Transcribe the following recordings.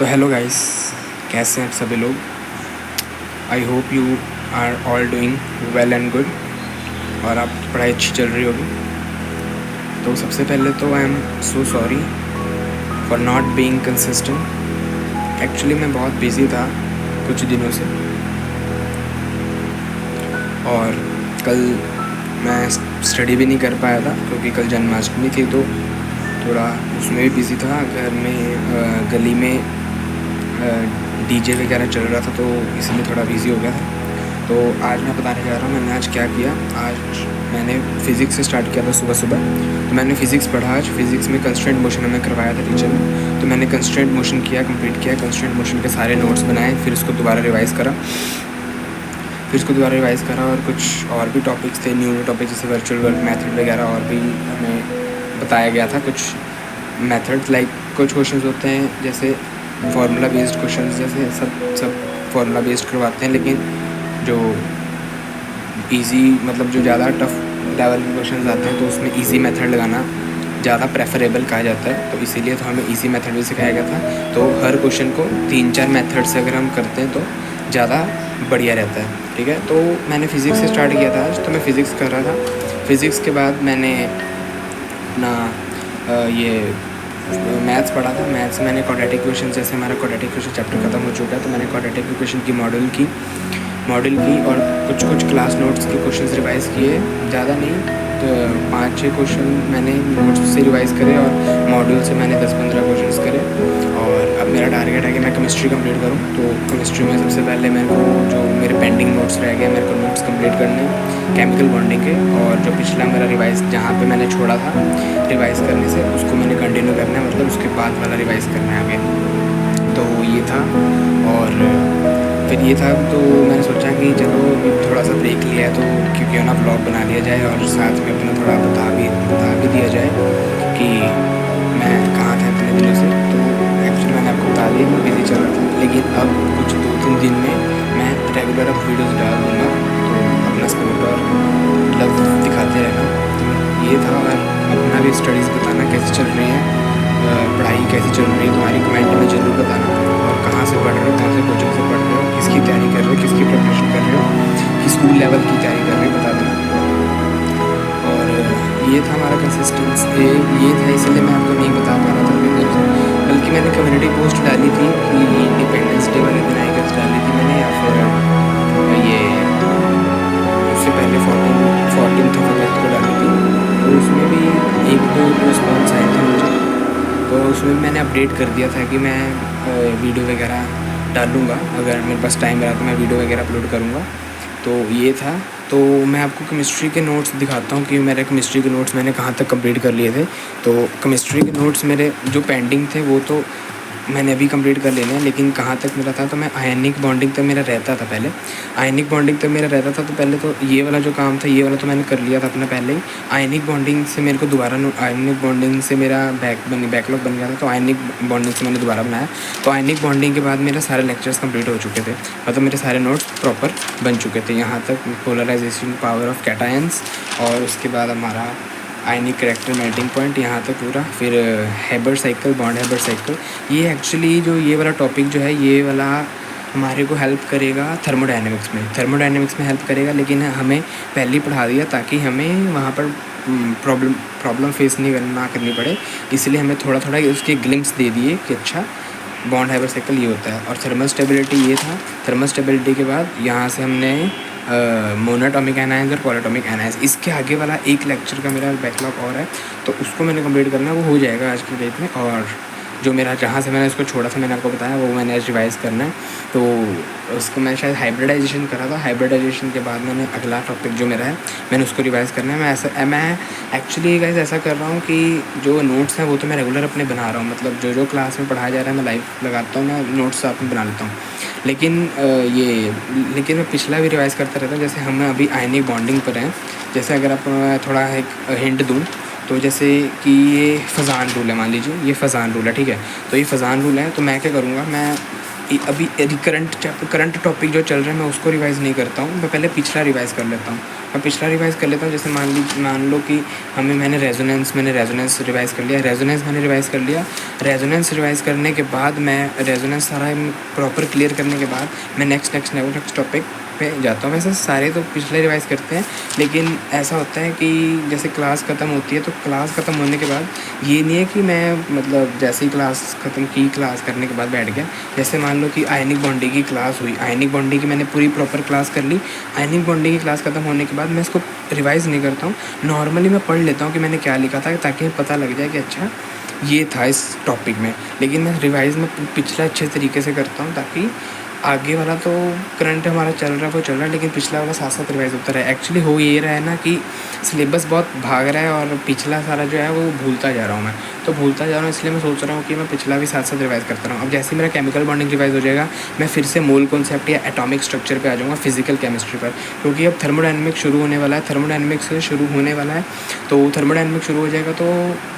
Hello guys, कैसे हैं आप सभी लोग। I hope you are all doing well and good और आपकी पढ़ाई अच्छी चल रही होगी। तो सबसे पहले तो I am so sorry for not being consistent. Actually मैं बहुत बिज़ी था कुछ दिनों से और कल मैं स्टडी भी नहीं कर पाया था क्योंकि कल जन्माष्टमी थी, तो थोड़ा उसमें भी बिज़ी था। घर में गली में डीजे वगैरह चल रहा था, तो इसलिए थोड़ा बिज़ी हो गया था। तो आज मैं बताने जा रहा हूँ मैंने आज क्या किया। आज मैंने फ़िज़िक्स से स्टार्ट किया था सुबह सुबह। तो मैंने फ़िज़िक्स पढ़ा आज। फ़िज़िक्स में कंस्ट्रेंट मोशन हमें करवाया था टीचर ने, तो मैंने कंस्ट्रेंट मोशन किया, कंप्लीट किया। कंस्ट्रेंट मोशन के सारे नोट्स बनाए, फिर उसको दोबारा रिवाइज़ करा और कुछ और भी टॉपिक्स थे, न्यू टॉपिक जैसे वर्चुअल वर्क मेथड वगैरह, और भी हमें बताया गया था कुछ मेथड्स। लाइक कुछ क्वेश्चंस होते हैं जैसे फार्मूला बेस्ड क्वेश्चंस, जैसे सब फार्मूला बेस्ड करवाते हैं, लेकिन जो इजी मतलब जो ज़्यादा टफ लेवल के क्वेश्चंस आते हैं तो उसमें इजी मेथड लगाना ज़्यादा प्रेफरेबल कहा जाता है। तो इसीलिए तो हमें इजी मेथड भी सिखाया गया था। तो हर क्वेश्चन को 3-4 मेथड से अगर हम करते हैं तो ज़्यादा बढ़िया रहता है, ठीक है। तो मैंने फ़िज़िक्स से स्टार्ट किया था आज, तो मैं फ़िज़िक्स कर रहा था। फ़िज़िक्स के बाद मैंने अपना ये मैथ्स पढ़ा था। मैथ्स मैंने क्वाड्रेटिक इक्वेशन, जैसे हमारा क्वाड्रेटिक इक्वेशन चैप्टर खत्म हो चुका है, तो मैंने क्वाड्रेटिक इक्वेशन की मॉडल की और कुछ क्लास नोट्स के क्वेश्चंस रिवाइज़ किए, ज़्यादा नहीं तो 5-6 क्वेश्चन मैंने नोट्स से रिवाइज़ करे और मॉड्यूल से मैंने 10-15 क्वेश्चंस करे। और अब मेरा टारगेट है कि मैं केमिस्ट्री कंप्लीट करूं। तो केमिस्ट्री में सबसे पहले मेरे को जो मेरे पेंडिंग नोट्स रह गए, मेरे को नोट्स कंप्लीट करने हैं केमिकल बॉन्डिंग के, और जो पिछला मेरा रिवाइज़ जहाँ पे मैंने छोड़ा था रिवाइज़ करने से, उसको मैंने कंटिन्यू करना है, मतलब उसके बाद वाला रिवाइज़ करना है आगे। तो ये था, और फिर ये था तो मैंने सोचा कि चलो थोड़ा सा ब्रेक लिया है तो क्योंकि ना ब्लॉग बना लिया जाए और साथ में अपना थोड़ा बता भी दिया जाए कि मैं कहाँ था इतने दिनों से। तो एक्चुअली मैंने आपको बता दिया मैं बिज़ी चल रहा था, लेकिन अब कुछ 2-3 दिन में मैं रेगुलर अब वीडियोज़ डाल दूँगा। तो अपना सपोर्ट और लव दिखाते रहना। ये था, और अपना भी स्टडीज़ बताना कैसी चल रही है, पढ़ाई कैसी चल रही है तुम्हारी, कमेंट में ज़रूर बताना। और कहाँ से पढ़ रहे हो, कौन से कोचिंग से पढ़ रहे हो, किसकी तैयारी कर रहे हो, किसकी प्रिपरेशन कर रहे हो, किस स्कूल लेवल की तैयारी कर रहे हो, बता देना। और ये था हमारा कंसिस्टेंसी, ये था, इसलिए मैं आपको नहीं बता पा रहा था, बल्कि मैंने कम्युनिटी पोस्ट डाली थी कि इंडिपेंडेंस डे वाले दिन आई डाली थी मैंने, या फिर ये उससे पहले 14th ऑफ अगस्त को डाली थी। तो उसमें भी 1-2 रिस्पॉन्स आए थे मुझे, तो उसमें मैंने अपडेट कर दिया था कि मैं वीडियो वगैरह डालूँगा, अगर मेरे पास टाइम रहा तो मैं वीडियो वगैरह अपलोड करूँगा। तो ये था। तो मैं आपको केमिस्ट्री के नोट्स दिखाता हूँ कि मेरे केमिस्ट्री के नोट्स मैंने कहाँ तक कंप्लीट कर लिए थे। तो केमिस्ट्री के नोट्स मेरे जो पेंडिंग थे वो तो मैंने अभी कंप्लीट कर लेना है, लेकिन कहाँ तक मेरा था, तो मैं आयनिक बॉन्डिंग तक मेरा रहता था पहले। आयनिक बॉन्डिंग तक मेरा रहता था, तो पहले तो ये वाला जो काम था ये वाला तो मैंने कर लिया था अपना पहले ही। आयनिक बॉन्डिंग से मेरे को दोबारा आयनिक बॉन्डिंग से मेरा बैकलॉग बन गया था, तो आयनिक बॉन्डिंग से मैंने दोबारा बनाया। तो आयनिक बॉन्डिंग के बाद मेरे सारे लेक्चर्स कंप्लीट हो चुके थे, मतलब मेरे सारे नोट्स प्रॉपर बन चुके थे। यहाँ तक पोलराइजेशन पावर ऑफ कैटायंस, और उसके बाद हमारा आयनिक करैक्टर मेल्टिंग पॉइंट, यहाँ तक पूरा। फिर हेबर साइकिल, बॉन्ड हेबर साइकिल, ये एक्चुअली जो ये वाला टॉपिक जो है ये वाला हमारे को हेल्प करेगा थर्मोडायनेमिक्स में हेल्प करेगा, लेकिन हमें पहले ही पढ़ा दिया ताकि हमें वहाँ पर प्रॉब्लम फेस ना करनी पड़े, इसलिए हमें थोड़ा थोड़ा उसके ग्लिम्स दे दिए कि अच्छा बॉन्ड हेबर साइकिल ये होता है। और थर्मल स्टेबिलिटी ये था। थर्मल स्टेबिलिटी के बाद यहाँ से हमने मोनोटॉमिक एनायंस और पॉलीटॉमिक एनायंस, इसके आगे वाला एक लेक्चर का मेरा बैकलॉग और है, तो उसको मैंने कंप्लीट करना है, वो हो जाएगा आज की डेट में। और जो मेरा जहाँ से मैंने उसको छोड़ा था मैंने आपको बताया, वो मैंने आज रिवाइज़ करना है। तो उसको मैं शायद हाइब्रिडाइजेशन करा था, हाइब्रिडाइजेशन के बाद मैंने अगला टॉपिक जो मेरा है मैंने उसको रिवाइज़ करना है। मैं एक्चुअली गाइस ऐसा कर रहा हूँ कि जो नोट्स हैं वो तो मैं रेगुलर अपने बना रहा हूँ, मतलब जो क्लास में पढ़ाया जा रहा है मैं लाइव लगाता हूँ, मैं नोट्स साथ में बना लेता हूँ। लेकिन मैं पिछला भी रिवाइज़ करता रहता हूँ। जैसे हम अभी आयनिक बॉन्डिंग पर हैं, जैसे अगर आप थोड़ा एक हिंट दूँ तो जैसे कि ये फ़ज़ान रूल है, मान लीजिए ये फ़ज़ान रूल है, ठीक है। तो ये फ़ज़ान रूल है, तो मैं क्या करूँगा, मैं अभी करंट टॉपिक जो चल रहा है मैं उसको रिवाइज़ नहीं करता हूँ, मैं पहले पिछला रिवाइज़ कर लेता हूँ। मैं पिछला रिवाइज़ कर लेता हूँ, जैसे मान लो कि मैंने रेजोनेंस रिवाइज़ कर लिया। रेजोनेंस रिवाइज़ करने के बाद मैं रेजोनेंस सारा प्रॉपर क्लियर करने के बाद मैं नेक्स्ट टॉपिक पे जाता हूँ। वैसे सारे तो पिछले रिवाइज़ करते हैं, लेकिन ऐसा होता है कि जैसे क्लास ख़त्म होती है तो क्लास ख़त्म होने के बाद ये नहीं है कि मैं मतलब जैसे ही क्लास ख़त्म की, क्लास करने के बाद बैठ गया। जैसे मान लो कि आयनिक बॉन्डिंग की क्लास हुई, आयनिक बॉन्डिंग की मैंने पूरी प्रॉपर क्लास कर ली। आयनिक बॉन्डिंग की क्लास ख़त्म होने के बाद मैं इसको रिवाइज़ नहीं करता हूँ, नॉर्मली मैं पढ़ लेता हूँ कि मैंने क्या लिखा था, ताकि पता लग जाए कि अच्छा ये था इस टॉपिक में। लेकिन मैं रिवाइज़ में पिछला अच्छे तरीके से करता हूँ, ताकि आगे वाला तो करंट हमारा चल रहा है वो चल रहा है, लेकिन पिछला वाला साथ साथ रिवाइज़ होता रहा है। एक्चुअली हो ये रहा है ना कि सिलेबस बहुत भाग रहा है और पिछला सारा जो है वो भूलता जा रहा हूँ मैं, तो भूलता जा रहा हूँ, इसलिए मैं सोच रहा हूँ कि मैं पिछला भी साथ साथ रिवाइज़ करता रहूँ। अब जैसे ही मेरा केमिकल बॉन्डिंग रिवाइज़ हो जाएगा, मैं फिर से मोल कॉन्सेप्ट या एटॉमिक स्ट्रक्चर पे आ जाऊँगा, फिजिकल केमिस्ट्री पर, क्योंकि अब थर्मोडायनेमिक्स शुरू होने वाला है। थर्मोडायनेमिक्स से शुरू होने वाला है, तो थर्मोडायनेमिक्स शुरू हो जाएगा, तो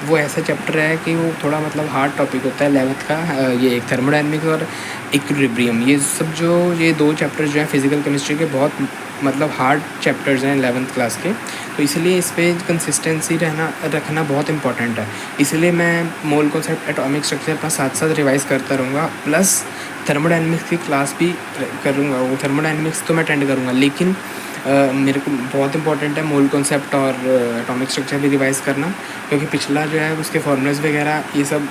वो ऐसा चैप्टर है कि वो थोड़ा मतलब हार्ड टॉपिक होता है 11th का। ये एक थर्मोडायनेमिक्स और इक्विलिब्रियम, ये सब जो ये 2 चैप्टर्स जो हैं फिजिकल केमिस्ट्री के बहुत मतलब हार्ड चैप्टर्स हैं 11th क्लास के, तो इसलिए इस पे कंसिस्टेंसी रखना बहुत इंपॉर्टेंट है। इसलिए मैं मोल कॉन्सेप्ट, एटॉमिक स्ट्रक्चर पर साथ साथ रिवाइज़ करता रहूँगा, प्लस थर्मोडायनेमिक्स की क्लास भी करूँगा। वो थर्मोडायनेमिक्स तो मैं अटेंड करूँगा, लेकिन मेरे को बहुत इंपॉर्टेंट है मोल कॉन्सेप्ट और एटॉमिक स्ट्रक्चर भी रिवाइज़ करना, क्योंकि पिछला जो है उसके फॉर्मूलाज वगैरह ये सब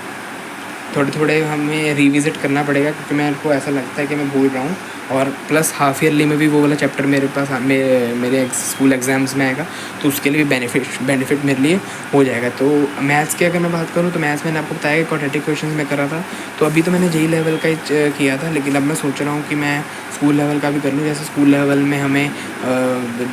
थोड़े हमें रिविज़िट करना पड़ेगा, क्योंकि मेरे को ऐसा लगता है कि मैं भूल रहा हूँ। और प्लस हाफ़ ईयरली में भी वो वाला चैप्टर मेरे पास मेरे स्कूल एग्ज़ाम्स में आएगा, तो उसके लिए भी बेनिफिट मेरे लिए हो जाएगा। तो मैथ्स की अगर मैं बात करूँ तो मैथ्स मैंने आपको बताया कि क्वाड्रेटिक क्वेश्चंस में करा था, तो अभी तो मैंने जेई लेवल का ही किया था, लेकिन अब मैं सोच रहा हूँ कि मैं स्कूल लेवल का भी कर लूँ। जैसे स्कूल लेवल में हमें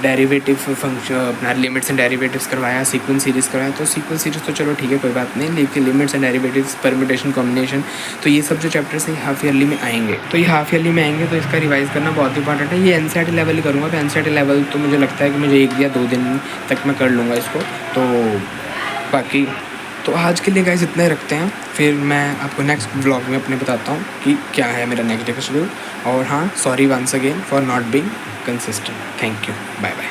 डेरिवेटिव फंक्शन, अपना लिमिट्स एंड डेरिवेटिव्स करवाया, सीक्वेंस सीरीज़ करवाया, तो सीक्वेंस सीरीज़ तो चलो ठीक है कोई बात नहीं, लेकिन limits and derivatives, permutation, combination, तो ये सब जो चैप्टर्स हैं हाफ़ ईयरली में आएंगे, तो इसका रिवाइज़ करना बहुत इंपॉर्टेंट है। ये एनसीईआरटी लेवल ही करूँगा, तो एनसीईआरटी लेवल तो मुझे लगता है कि मुझे 1 या 2 दिन तक मैं कर लूँगा इसको। तो बाकी तो आज के लिए गाइस इतना ही रखते हैं, फिर मैं आपको नेक्स्ट व्लॉग में अपने बताता हूँ कि क्या है मेरा नेक्स्ट डे का शेड्यूल। और हाँ, sorry once again for not being consistent. Thank you, bye bye.